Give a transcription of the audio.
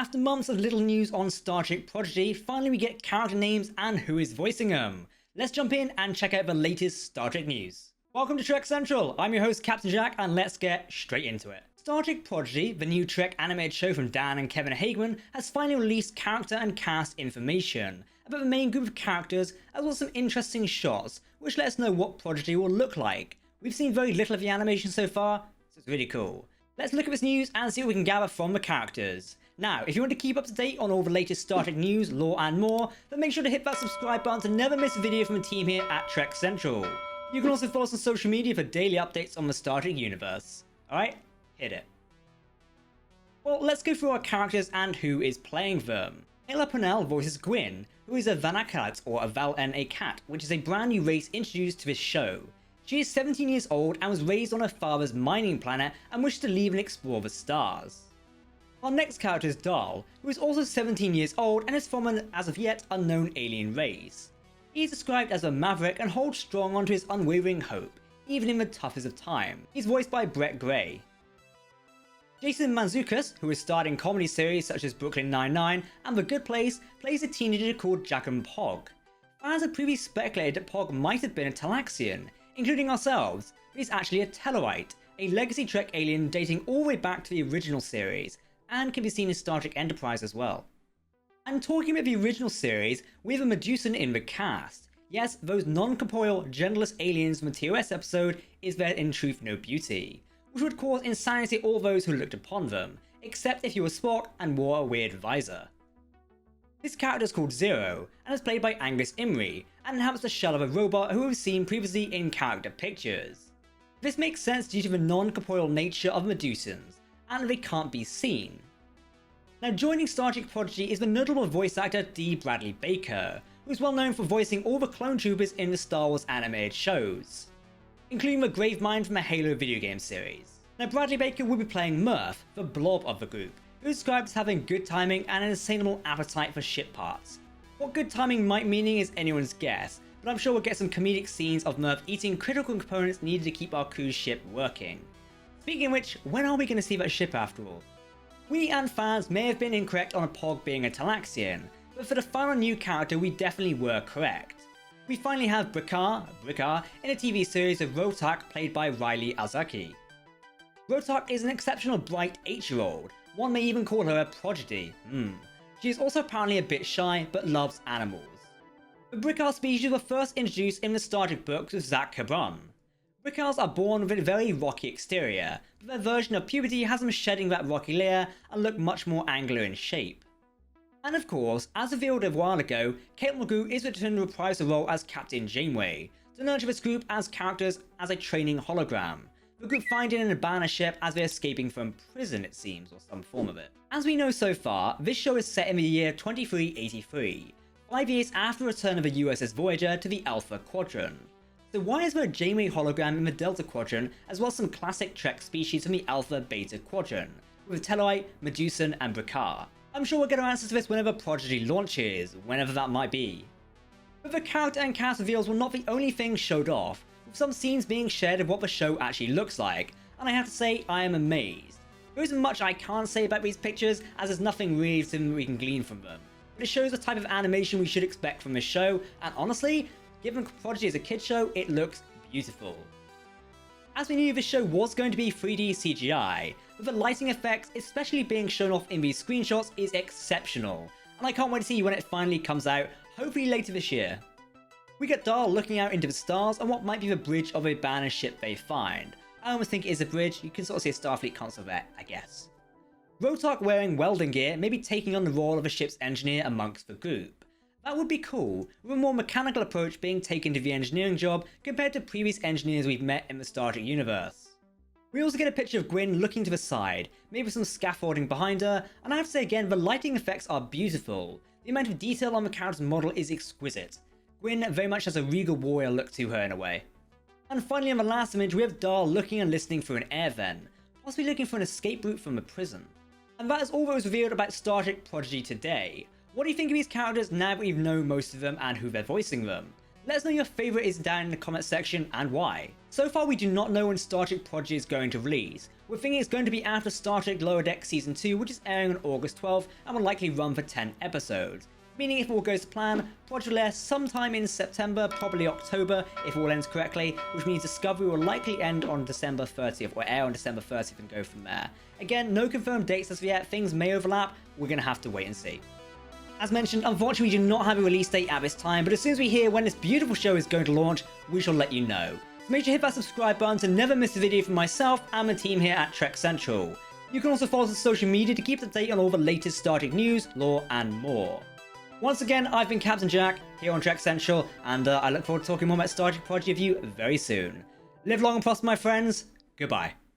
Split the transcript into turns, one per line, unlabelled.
After months of little news on Star Trek Prodigy, finally we get character names and who is voicing them. Let's jump in and check out the latest Star Trek news. Welcome to Trek Central, I'm your host Captain Jack and let's get straight into it. Star Trek Prodigy, the new Trek animated show from Dan and Kevin Hageman, has finally released character and cast information about the main group of characters as well as some interesting shots which let us know what Prodigy will look like. We've seen very little of the animation so far, so it's really cool. Let's look at this news and see what we can gather from the characters. Now, if you want to keep up to date on all the latest Star Trek news, lore and more, then make sure to hit that subscribe button to never miss a video from the team here at Trek Central. You can also follow us on social media for daily updates on the Star Trek universe. Alright, hit it. Well, let's go through our characters and who is playing them. Ayla Purnell voices Gwyn, who is a Vanakat or a Val-N-A cat, which is a brand new race introduced to this show. She is 17 years old and was raised on her father's mining planet and wishes to leave and explore the stars. Our next character is Dahl, who is also 17 years old and is from an as of yet unknown alien race. He is described as a maverick and holds strong onto his unwavering hope, even in the toughest of time. He's voiced by Brett Gray. Jason Mantzoukas, who has starred in comedy series such as Brooklyn Nine-Nine and The Good Place, plays a teenager called Jackum Pog. Fans have previously speculated that Pog might have been a Talaxian, including ourselves, but he's actually a Tellarite, a legacy Trek alien dating all the way back to the original series, and can be seen in Star Trek Enterprise as well. And talking about the original series, we have a Medusan in the cast. Yes, those non-corporeal, genderless aliens from the TOS episode is there in truth no beauty, which would cause insanity to all those who looked upon them, except if you were Spock and wore a weird visor. This character is called Zero, and is played by Angus Imrie, and inhabits the shell of a robot who we've seen previously in character pictures. This makes sense due to the non-corporeal nature of Medusans, and they can't be seen. Now joining Star Trek Prodigy is the notable voice actor D. Bradley Baker, who is well known for voicing all the clone troopers in the Star Wars animated shows, including the Gravemind from the Halo video game series. Now Bradley Baker will be playing Murph, the blob of the group, who is described as having good timing and an insatiable appetite for ship parts. What good timing might mean is anyone's guess, but I'm sure we'll get some comedic scenes of Murph eating critical components needed to keep our cruise ship working. Speaking of which, when are we going to see that ship after all? We and fans may have been incorrect on a Pog being a Talaxian, but for the final new character we definitely were correct. We finally have Brickar in a TV series of Rotak played by Riley Alzaki. Rotak is an exceptional bright 8-year-old, one may even call her a prodigy. She is also apparently a bit shy but loves animals. The Brickar species were first introduced in the Star Trek books with Zach Cabron. Brickars are born with a very rocky exterior, but their version of puberty has them shedding that rocky layer and look much more angular in shape. And of course, as revealed a while ago, Kate Mulgrew is returned to reprise the role as Captain Janeway, to nurture this group as characters as a training hologram. The group find it in a banner ship as they're escaping from prison it seems, or some form of it. As we know so far, this show is set in the year 2383, 5 years after the return of the USS Voyager to the Alpha Quadrant. So why is there a Janeway hologram in the Delta Quadrant as well as some classic Trek species from the Alpha Beta Quadrant, with Tellarite, Medusan and Brickar? I'm sure we'll get our answers to this whenever Prodigy launches, whenever that might be. But the character and cast reveals were not the only things showed off, with some scenes being shared of what the show actually looks like, and I have to say I am amazed. There isn't much I can't say about these pictures as there's nothing really we can glean from them, but it shows the type of animation we should expect from this show, and honestly, given Prodigy as a kid show, it looks beautiful. As we knew, this show was going to be 3D CGI, but the lighting effects, especially being shown off in these screenshots, is exceptional, and I can't wait to see when it finally comes out, hopefully later this year. We get Dahl looking out into the stars on what might be the bridge of a banner ship they find. I almost think it is a bridge, you can sort of see a Starfleet console there, I guess. Rotak wearing welding gear may be taking on the role of a ship's engineer amongst the group. That would be cool, with a more mechanical approach being taken to the engineering job compared to previous engineers we've met in the Star Trek universe. We also get a picture of Gwyn looking to the side, maybe with some scaffolding behind her, and I have to say again, the lighting effects are beautiful. The amount of detail on the character's model is exquisite. Gwyn very much has a regal warrior look to her in a way. And finally in the last image we have Dahl looking and listening through an air vent, possibly looking for an escape route from the prison. And that is all that was revealed about Star Trek Prodigy today. What do you think of these characters now that we know most of them and who they're voicing them? Let us know your favourite is down in the comment section and why. So far we do not know when Star Trek Prodigy is going to release, We're thinking it's going to be after Star Trek Lower Deck Season 2, which is airing on August 12th and will likely run for 10 episodes. Meaning if all goes to plan, Prodigy will air sometime in September, probably October, if all ends correctly, which means Discovery will likely end on December 30th, or air on December 30th and go from there. Again, no confirmed dates as of yet, things may overlap, we're going to have to wait and see. As mentioned, unfortunately we do not have a release date at this time, but as soon as we hear when this beautiful show is going to launch, we shall let you know. So make sure to hit that subscribe button to never miss a video from myself and the team here at Trek Central. You can also follow us on social media to keep up to date on all the latest Star Trek news, lore, and more. Once again, I've been Captain Jack here on Trek Central, and I look forward to talking more about Star Trek Prodigy with you very soon. Live long and prosper, my friends. Goodbye.